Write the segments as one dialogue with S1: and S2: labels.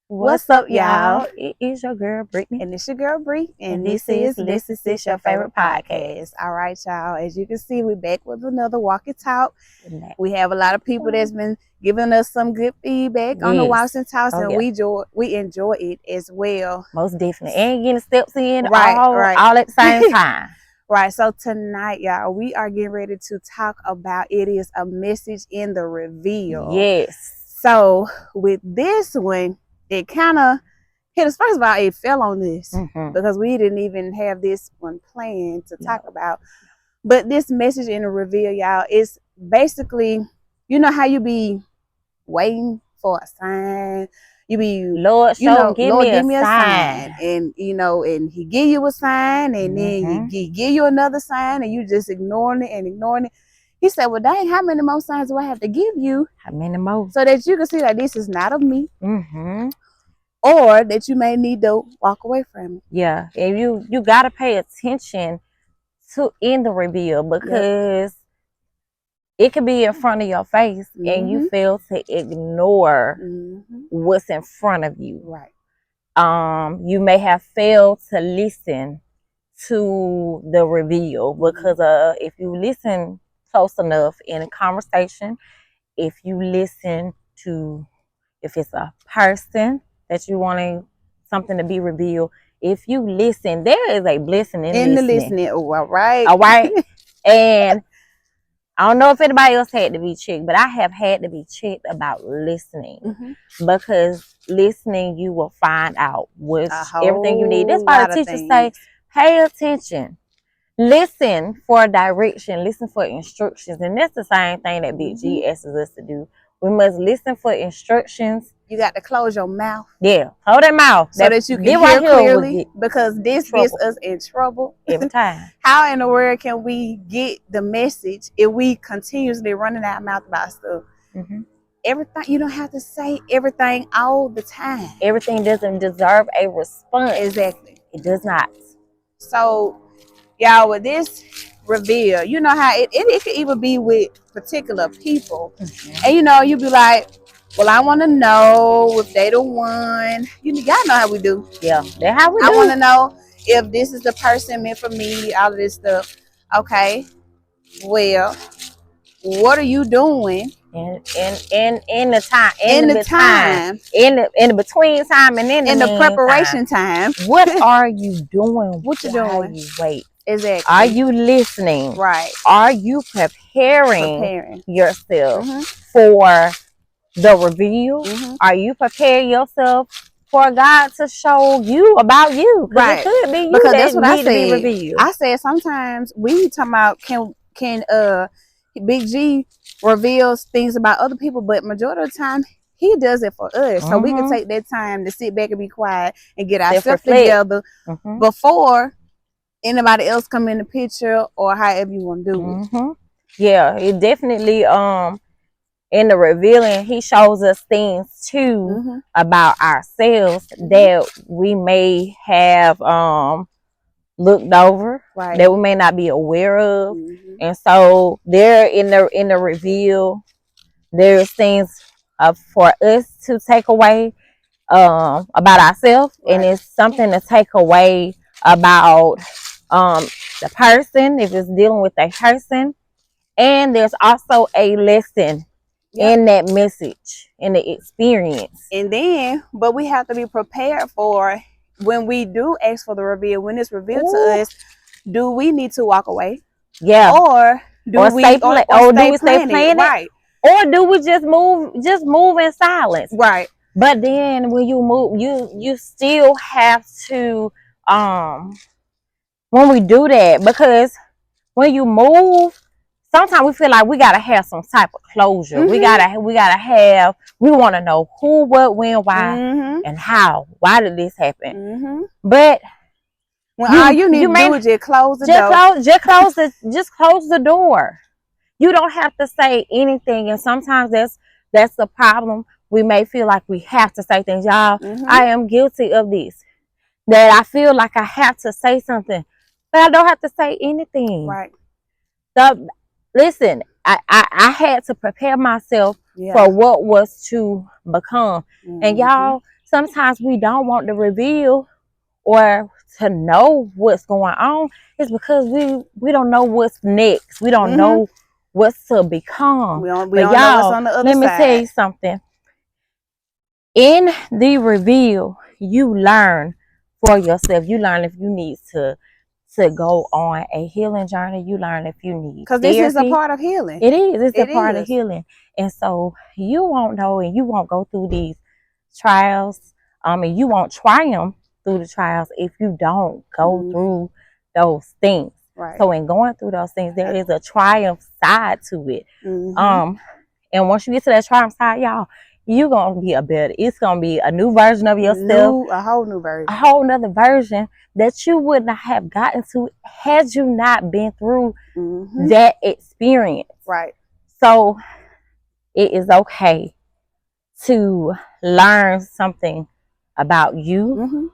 S1: What's up, y'all? It is your girl, Brittany.
S2: And it's your girl, Bree.
S1: And this is Listen Sis, your favorite podcast.
S2: All right, y'all. As you can see, we're back with another Walk and Talk.
S1: Relax.
S2: We have a lot of people that's been giving us some good feedback on the Walks and Talks, and we enjoy it as well.
S1: Most definitely. And getting steps in
S2: Right.
S1: all at the same time.
S2: Right. So tonight, y'all, we are getting ready to talk about it is a message in the reveal.
S1: Yes.
S2: So with this one, it kind of hit us. First of all, it fell on this because we didn't even have this one planned to talk about. But this message in the reveal, y'all, is basically, you know how you be waiting for a sign. You be,
S1: Lord, give me a sign.
S2: And, and he give you a sign, and then he give you another sign, and you just ignoring it. He said, well, dang, how many more signs do I have to give you?
S1: How many more?
S2: So that you can see that this is not of me. Or that you may need to walk away from it.
S1: Yeah. And you got to pay attention to in the reveal because it could be in front of your face and you fail to ignore what's in front of you.
S2: Right.
S1: You may have failed to listen to the reveal because if you listen close enough in a conversation, if you listen to, if it's a person that you wanting something to be revealed, if you listen, there is a blessing in
S2: the
S1: listening.
S2: listening. Oh, all right.
S1: All right. And I don't know if anybody else had to be checked, but I have had to be checked about listening because listening, you will find out what's everything you need. That's why the teachers say, pay attention. Listen for direction. Listen for instructions. And that's the same thing that Big G asks us to do. We must listen for instructions.
S2: You got to close your mouth.
S1: Yeah, hold that mouth.
S2: So that you can hear clearly, because this gets us in trouble.
S1: Every time.
S2: How in the world can we get the message if we continuously running our mouth about stuff? Everything, you don't have to say everything all the time.
S1: Everything doesn't deserve a response.
S2: Exactly.
S1: It does not.
S2: So, y'all, with this reveal, you know how it could even be with particular people. And you be like, well, I want to know if they the one. Y'all know how we do.
S1: Yeah, that's how we do.
S2: I want to know if this is the person meant for me, all of this stuff. Okay, well, what are you doing?
S1: In the time,
S2: in the
S1: between time and in
S2: the preparation time.
S1: What are you doing?
S2: What you doing?
S1: You wait.
S2: Exactly.
S1: Are you listening?
S2: Right.
S1: Are you preparing yourself for the reveal? Are you preparing yourself for God to show you about you?
S2: Right.
S1: It could be you
S2: because that's what I said.
S1: Revealed.
S2: I said sometimes we talking about can Big G reveals things about other people, but majority of the time he does it for us. So we can take that time to sit back and be quiet and get ourselves together before anybody else come in the picture or however you want to do it.
S1: Yeah, it definitely in the revealing, he shows us things too about ourselves that we may have looked over, that we may not be aware of. And so there in the reveal, there's things for us to take away about ourselves, and it's something to take away about the person if it's dealing with a person. And there's also a lesson in that message, in the experience.
S2: And then, but we have to be prepared for when we do ask for the reveal, when it's revealed to us, do we need to walk away?
S1: Yeah.
S2: Or do we stay planted? Right.
S1: Or do we just move in silence?
S2: Right.
S1: But then when you move, you still have to when we do that, because when you move, sometimes we feel like we gotta have some type of closure. We gotta have. We want to know who, what, when, why, and how. Why did this happen? But
S2: all you need to do is just close the door.
S1: Just close the door. You don't have to say anything, and sometimes that's the problem. We may feel like we have to say things, y'all. I am guilty of this. That I feel like I have to say something, but I don't have to say anything.
S2: Right.
S1: So, listen, I had to prepare myself for what was to become. And y'all, sometimes we don't want to reveal or to know what's going on. It's because we don't know what's next. We don't know what's to become.
S2: We don't know what's on the other side.
S1: Let me tell you something. In the reveal, you learn for yourself. You learn if you need to go on a healing journey. You learn if you need,
S2: because this is a part of healing.
S1: It is. It's a part of healing. And so you won't know, and you won't go through these trials. And you won't triumph through the trials if you don't go through those things.
S2: Right.
S1: So in going through those things, there is a triumph side to it. And once you get to that triumph side, y'all, you're gonna be it's gonna be a new version of yourself.
S2: A whole new version.
S1: A whole nother version that you would not have gotten to had you not been through that experience.
S2: Right.
S1: So it is okay to learn something about you.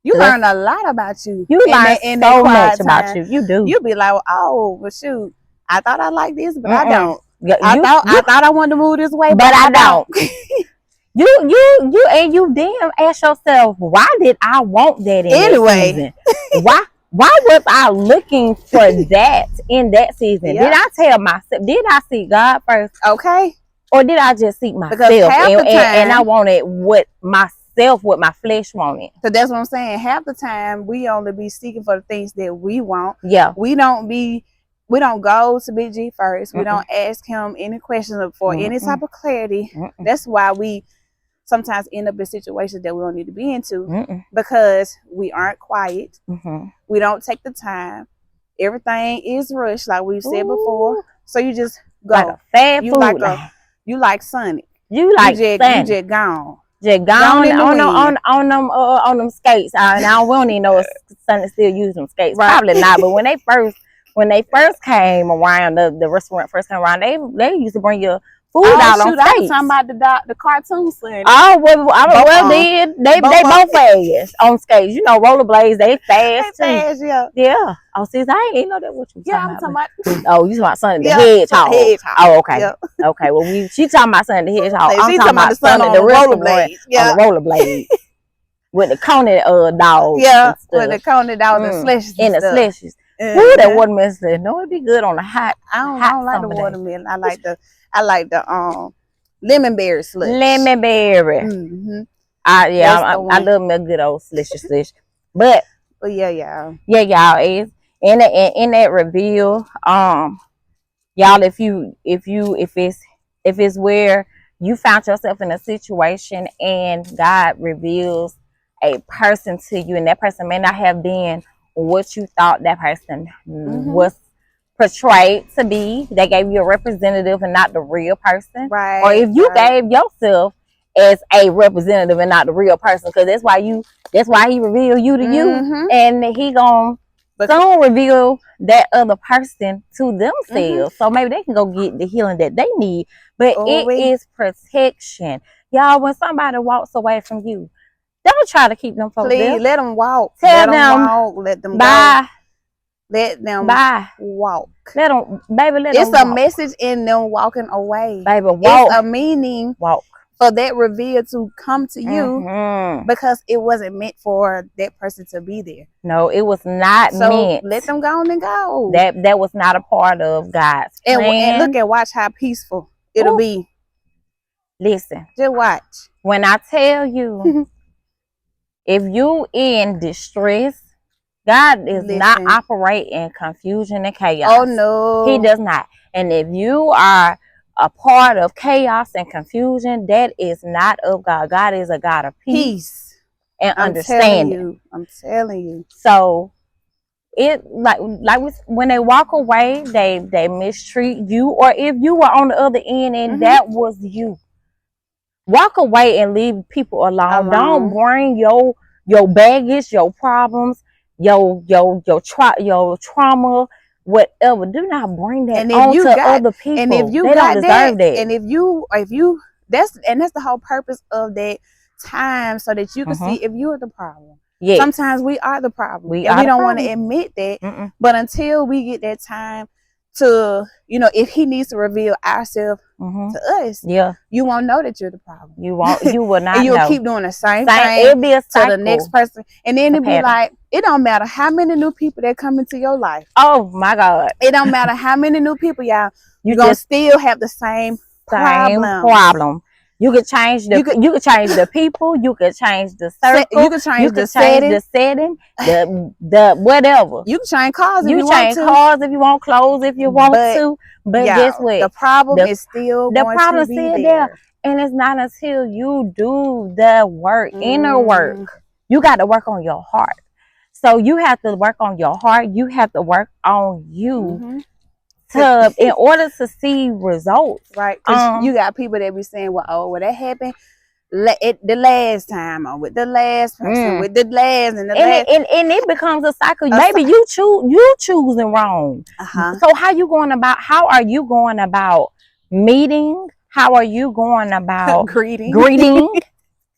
S2: You learn a lot about you.
S1: You learn so much about you. You do.
S2: You be like, oh, well, shoot, I thought I liked this, but I don't. I thought I wanted to move this way, but I don't. You damn ask yourself, why did I want that in that season? Why was I looking for that in that season? Did I tell myself? Did I seek God first? Okay.
S1: Or did I just seek myself?
S2: Because half the time,
S1: and I wanted what my flesh wanted.
S2: So that's what I'm saying. Half the time we only be seeking for the things that we want.
S1: Yeah.
S2: We don't go to Big G first. We don't ask him any questions for any type of clarity. That's why we sometimes end up in situations that we don't need to be into because we aren't quiet. We don't take the time. Everything is rushed, like we've said before. So you just go.
S1: Like a fast food.
S2: You like Sonic.
S1: You just
S2: gone.
S1: Just gone on them skates. Now we don't even know if Sonic still use them skates. Right. Probably not. But when they first came around, the restaurant first came around, they used to bring you food out on skates.
S2: I was talking about the cartoon Sonic.
S1: Oh well, they both fast on skates. You know, rollerblades, they fast too.
S2: Fast,
S1: yeah. Oh, sis, I ain't know that what you
S2: talking about.
S1: Oh, you talking about Sonic the Hedgehog? Oh, okay. Yep. Okay. Well, she talking about Sonic the Hedgehog. I'm talking about Sonic the rollerblades. Yeah, on the rollerblades with the coney dogs.
S2: Yeah, with the coney dogs and slushes
S1: and the slushes. Ooh, that watermelon slush. No, it'd be good on the hot.
S2: I don't like the watermelon. I like the lemon berry slush.
S1: Lemon berry. I love me a good old slushy slush. But
S2: yeah, y'all.
S1: Is in that reveal, y'all, if it's where you found yourself in a situation and God reveals a person to you, and that person may not have been what you thought that person was portrayed to be. They gave you a representative and not the real person.
S2: Right.
S1: Or if you gave yourself as a representative and not the real person, because that's why he revealed you to you, and he gonna soon reveal that other person to themselves. So maybe they can go get the healing that they need. But it is protection. Y'all, when somebody walks away from you, don't try to keep them folks there.
S2: Please, let them walk.
S1: Tell them
S2: walk. Let them
S1: bye.
S2: Go. Let them walk.
S1: Let them, baby, let
S2: them
S1: walk.
S2: It's a message in them walking away.
S1: Baby, walk.
S2: It's a meaning for that reveal to come to you because it wasn't meant for that person to be there.
S1: No, it was not meant.
S2: Let them go on and go.
S1: That was not a part of God's plan.
S2: And look and watch how peaceful it'll be.
S1: Listen.
S2: Just watch.
S1: When I tell you, if you in distress, God is not operating in confusion and chaos.
S2: Oh no.
S1: He does not. And if you are a part of chaos and confusion, that is not of God. God is a God of peace and understanding.
S2: I'm telling you.
S1: So it when they walk away, they mistreat you, or if you were on the other end and that was you, walk away and leave people alone. Don't bring your baggage, your problems, your trauma, whatever. Do not bring that on to other people.
S2: And if you
S1: they don't deserve that.
S2: And if you that's the whole purpose of that time, so that you can see if you're the problem. Yes. Sometimes we are the problem. We don't want to admit that. But until we get that time to, you know, if he needs to reveal ourselves to us, you won't know that you're the problem.
S1: You will not
S2: and you'll
S1: know.
S2: keep doing the same thing
S1: It'll be a cycle
S2: to the next person. And then it'll be like, it don't matter how many new people that come into your life.
S1: Oh my God.
S2: It don't matter how many new people, y'all. You're gonna still have the same problem.
S1: You could change the you could change the people, you could change the circle,
S2: you could change the setting,
S1: the whatever.
S2: You can change cars if
S1: you
S2: you
S1: change
S2: want to.
S1: cars if you want, clothes if you want to. But guess what?
S2: The problem is still going to be there.
S1: And it's not until you do the work, inner work. You got to work on your heart. So you have to work on your heart. You have to work on you. In order to see results,
S2: right? Because you got people that be saying, "Well, that happened the last time, or with the last person, with the last and the last,"
S1: and it becomes a cycle. Maybe you choosing wrong. So how are you going about meeting? How are you going about
S2: greeting?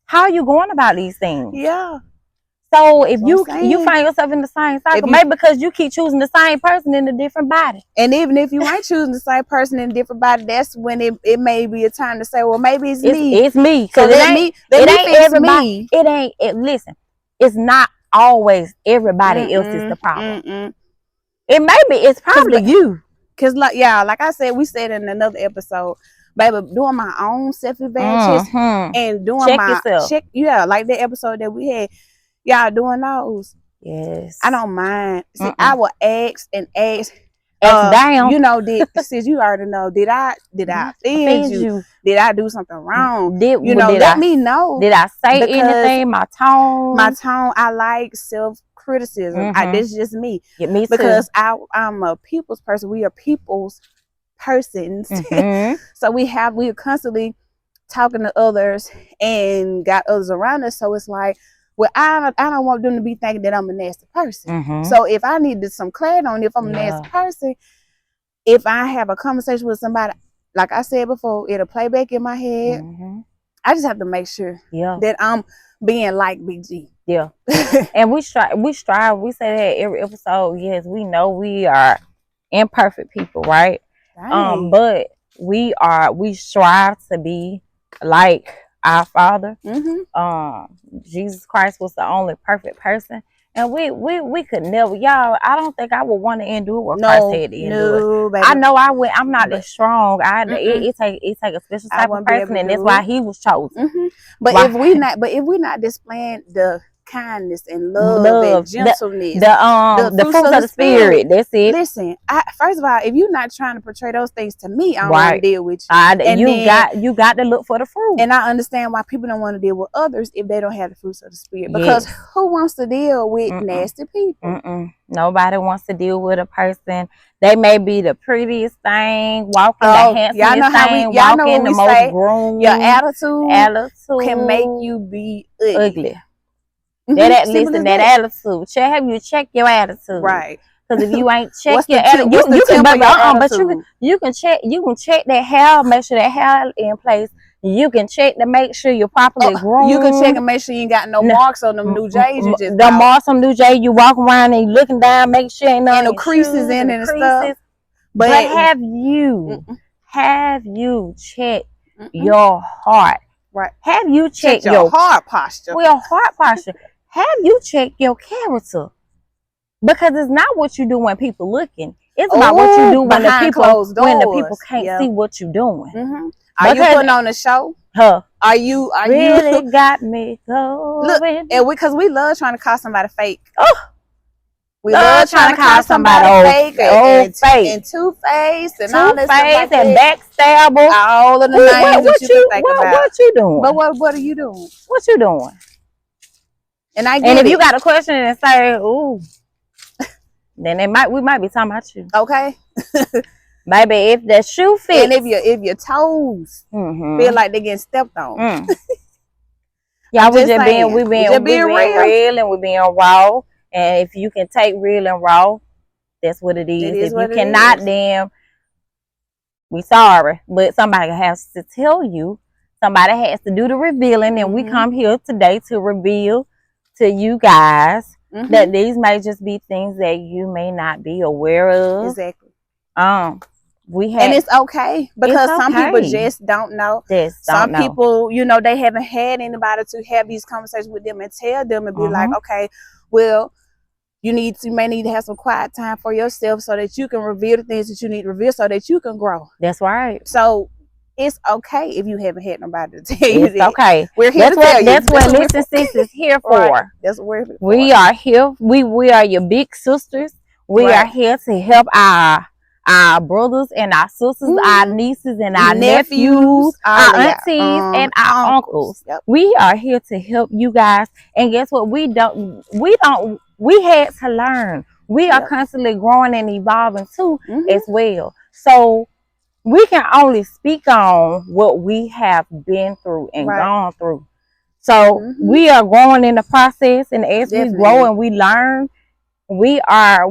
S1: How are you going about these things?
S2: Yeah.
S1: So if you find yourself in the same cycle, maybe because you keep choosing the same person in a different body.
S2: And even if you ain't choosing the same person in a different body, that's when it may be a time to say, well, maybe it's me.
S1: It's me.
S2: So it ain't everybody.
S1: Listen, it's not always everybody else is the problem. It's probably you.
S2: Because like I said, we said in another episode, baby, doing my own self-evaluation and doing like the episode that we had. Y'all doing those?
S1: Yes.
S2: I don't mind. See, I will ask
S1: down.
S2: You know, since you already know, did I offend you? Did I do something wrong? Let me know.
S1: Did I say anything? My tone.
S2: I like self-criticism. This is just me.
S1: Yeah, me too.
S2: Because I'm a people's person. We are people's persons. So we're constantly talking to others and got others around us. So it's like, well, I don't want them to be thinking that I'm a nasty person. So if I needed some clarity on if I'm a nasty person, if I have a conversation with somebody, like I said before, it'll play back in my head. I just have to make sure that I'm being like Big G.
S1: Yeah. And we strive. We say that every episode. Yes, we know we are imperfect people, right? But we strive to be like our Father. Jesus Christ was the only perfect person, and we could never, y'all. I don't think I would want to endure what Christ had to endure.
S2: Baby.
S1: I know I would. I'm not that strong. It take a special type of person, and that's why he was chosen.
S2: But if we not displaying the kindness and love and gentleness,
S1: the fruits of the spirit. That's it.
S2: Listen, first of all, if you're not trying to portray those things to me, I don't want to deal with you.
S1: And you got to look for the fruit.
S2: And I understand why people don't want to deal with others if they don't have the fruits of the spirit. Because who wants to deal with nasty people?
S1: Nobody wants to deal with a person. They may be the prettiest thing, walking the handsomest thing, walking the most groomed.
S2: Your attitude can make you be ugly.
S1: That attitude. Have you check your attitude?
S2: Right.
S1: Because if you ain't check your attitude, you can check that hair, make sure that hair in place. You can check to make sure you're properly groomed.
S2: You can check and make sure you ain't got no marks on them new J's.
S1: The marks on new J's, you walk around and you looking down, make sure ain't no
S2: creases in and stuff.
S1: But have you checked your heart?
S2: Right.
S1: Have you checked
S2: your heart posture?
S1: Well, heart posture. Have you checked your character? Because it's not what you do when people looking. It's about what you do when the people can't see what you're doing.
S2: Are you putting on a show? Are you
S1: really got me going?
S2: Look, and because we love trying to call somebody fake. We
S1: love trying to call somebody fake
S2: and two-faced and all that stuff
S1: and backstabber.
S2: All of the names that you can think about.
S1: What you doing?
S2: But what are you doing?
S1: What you doing?
S2: And
S1: if you got a question and say, "Ooh," then we might be talking about you.
S2: Okay.
S1: Maybe if the shoe fits,
S2: and if your toes feel like they're getting stepped on.
S1: Y'all, we being real and we being raw. And if you can take real and raw, that's what it is. If you cannot, then we sorry. But somebody has to tell you. Somebody has to do the revealing. And we come here today to reveal to you guys that these may just be things that you may not be aware of.
S2: Exactly.
S1: We had,
S2: and it's okay because
S1: it's
S2: some people
S1: okay.
S2: just don't know.
S1: Just don't
S2: Some
S1: know.
S2: people, you know, they haven't had anybody to have these conversations with them and tell them and be like,
S1: Mhm.
S2: okay, well, you may need to have some quiet time for yourself so that you can reveal the things that you need to reveal so that you can grow.
S1: That's right.
S2: So it's okay if you haven't had nobody to tell you
S1: It's
S2: that.
S1: okay.
S2: We're here to tell you.
S1: That's what Listen Sis is here for.
S2: Right. That's what we're here for.
S1: We are here. We are your big sisters. We
S2: Right.
S1: are here to help our brothers and our sisters, our nieces and our nephews, our aunties and our uncles.
S2: Yep.
S1: We are here to help you guys. And guess what? We had to learn. We are constantly growing and evolving too as well. So we can only speak on what we have been through and gone through. So we are growing in the process, and as we grow and we learn, we are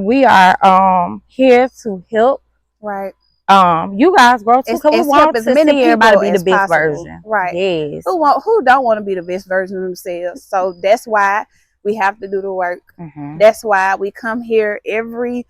S1: here to help.
S2: Right.
S1: You guys grow too, because we want to see everybody be the best version.
S2: Right.
S1: Yes.
S2: Who don't want to be the best version of themselves? So that's why we have to do the work. That's why we come here every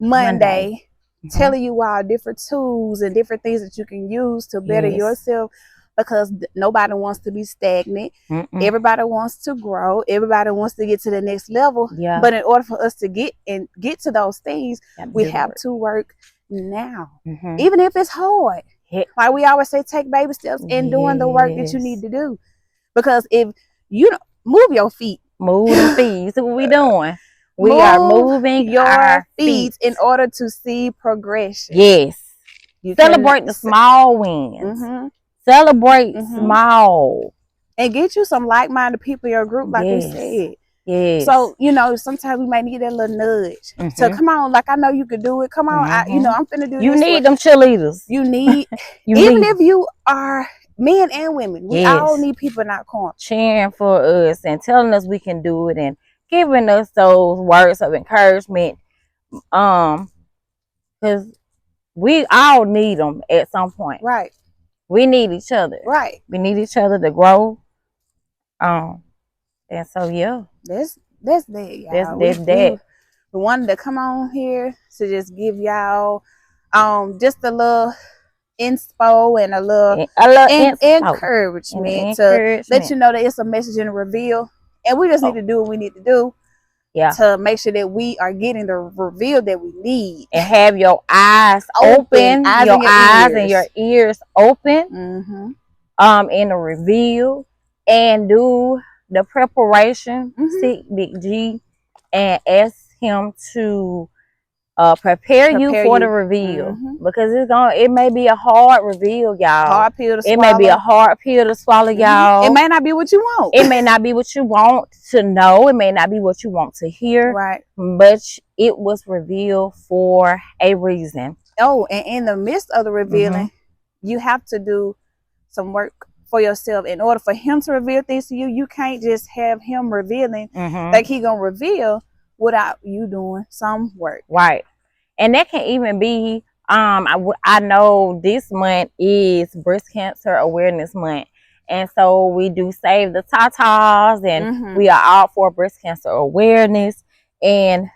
S2: Monday. Telling you all different tools and different things that you can use to better yourself, because nobody wants to be stagnant. Everybody wants to grow. Everybody wants to get to the next level. But in order for us to get to those things, we have to work now, even if it's hard. Like we always say, take baby steps in doing the work that you need to do, because if you don't move your feet,
S1: move the feet. So what we doing? We are moving
S2: your feet in order to see progression.
S1: Yes. Celebrate the small wins. Celebrate small.
S2: And get you some like-minded people in your group, like we said.
S1: Yes.
S2: So, you know, sometimes we might need that little nudge. So come on, like I know you could do it. Come on, I'm finna do this.
S1: You need them cheerleaders.
S2: You need, even if you are men and women, we all need people in our corner.
S1: Cheering for us and telling us we can do it and giving us those words of encouragement, because we all need them at some point.
S2: Right.
S1: We need each other.
S2: Right.
S1: We need each other to grow. And so
S2: that's that, y'all. That's that. We wanted to come on here to just give y'all just a little inspo and a little encouragement to let you know that it's a message in the reveal. And we just need to do what we need to do to make sure that we are getting the reveal that we need.
S1: And have your eyes open, your eyes and your ears open in the reveal, and do the preparation. Seek Big G and ask him to prepare you for the reveal, because it may be a hard reveal, y'all.
S2: Hard pill to swallow.
S1: It may be a hard pill to swallow, y'all.
S2: It may not be what you want.
S1: It may not be what you want to know. It may not be what you want to hear.
S2: Right.
S1: But it was revealed for a reason.
S2: Oh, and in the midst of the revealing, you have to do some work for yourself. In order for him to reveal things to you, you can't just have him revealing like he gonna reveal without you doing some work.
S1: Right. And that can even be, I know this month is Breast Cancer Awareness Month. And so we do Save the Tatas, and we are all for breast cancer awareness. And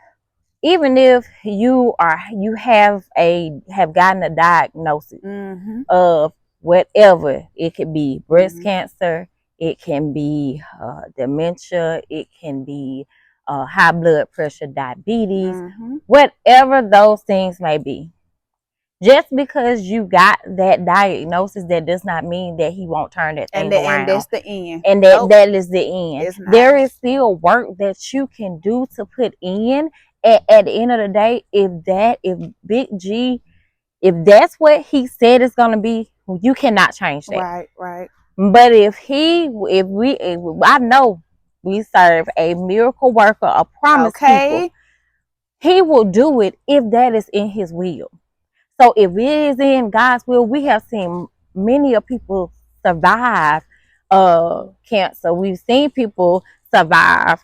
S1: even if you have gotten a diagnosis of whatever, it could be breast cancer, it can be dementia, it can be high blood pressure, diabetes, whatever those things may be. Just because you got that diagnosis, that does not mean that he won't turn that thing around.
S2: And that's the end.
S1: And that is the end. There is still work that you can do to put in. At the end of the day, if Big G, if that's what he said it's gonna be, you cannot change that.
S2: Right, right.
S1: But I know we serve a miracle worker, a promise keeper. He will do it if that is in his will. So if it is in God's will, we have seen many of people survive cancer. We've seen people survive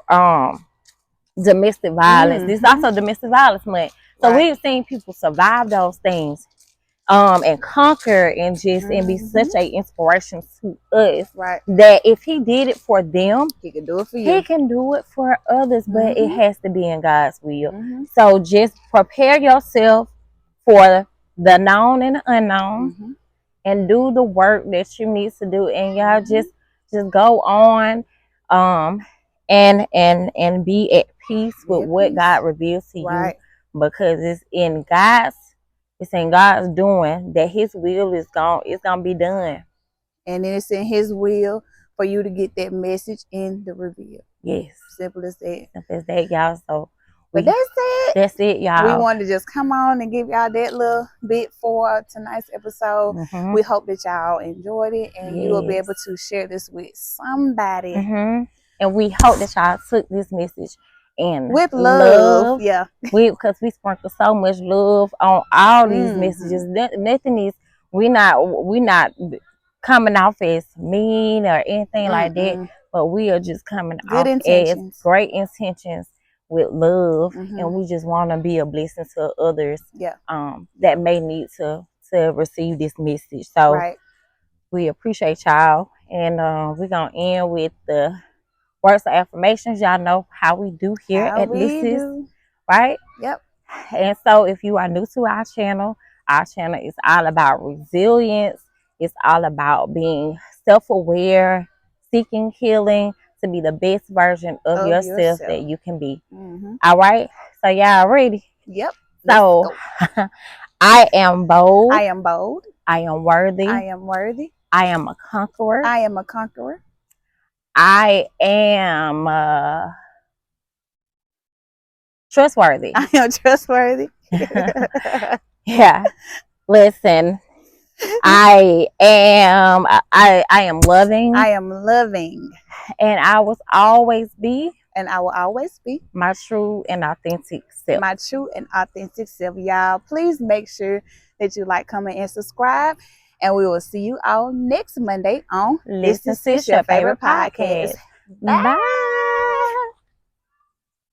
S1: domestic violence. This is also Domestic Violence Month. So we've seen people survive those things and conquer and just and be such a inspiration to us.
S2: Right.
S1: That if he did it for them,
S2: he can do it for you.
S1: He can do it for others, but it has to be in God's will. So just prepare yourself for the known and the unknown,
S2: Mhm.
S1: and do the work that you need to do. And y'all just go on, and be at peace
S2: Be
S1: with
S2: at
S1: what
S2: peace.
S1: God reveals to you,
S2: Right.
S1: because it's in God's doing that His will is gonna be done.
S2: And then it's in His will for you to get that message in the reveal.
S1: Yes,
S2: Simple as that.
S1: simple as that, y'all. So
S2: But
S1: that's it, y'all.
S2: We wanted to just come on and give y'all that little bit for tonight's episode.
S1: Mm-hmm.
S2: We hope that y'all enjoyed it, and you will be able to share this with somebody.
S1: Mm-hmm. And we hope that y'all took this message and
S2: with love. Yeah.
S1: Because we sprinkle so much love on all these messages. Nothing is, we not coming off as mean or anything like that, but we are just coming off as great intentions with love, and we just want to be a blessing to others that may need to receive this message. So we appreciate y'all, and we're gonna end with the words of affirmations. Y'all know how we do here at Lisses, right?
S2: Yep.
S1: And so if you are new to our channel is all about resilience. It's all about being self-aware, seeking healing to be the best version of yourself that you can be. All right. So y'all ready?
S2: Yep.
S1: So I am bold.
S2: I am bold.
S1: I am worthy.
S2: I am worthy.
S1: I am a conqueror.
S2: I am a conqueror.
S1: I am trustworthy.
S2: I am trustworthy.
S1: Yeah. Listen, I am loving.
S2: I am loving.
S1: And I will always be.
S2: And I will always be
S1: my true and authentic self.
S2: My true and authentic self. Y'all, please make sure that you like, comment, and subscribe. And we will see you all next Monday on
S1: Listen to Your Favorite Podcast. Bye.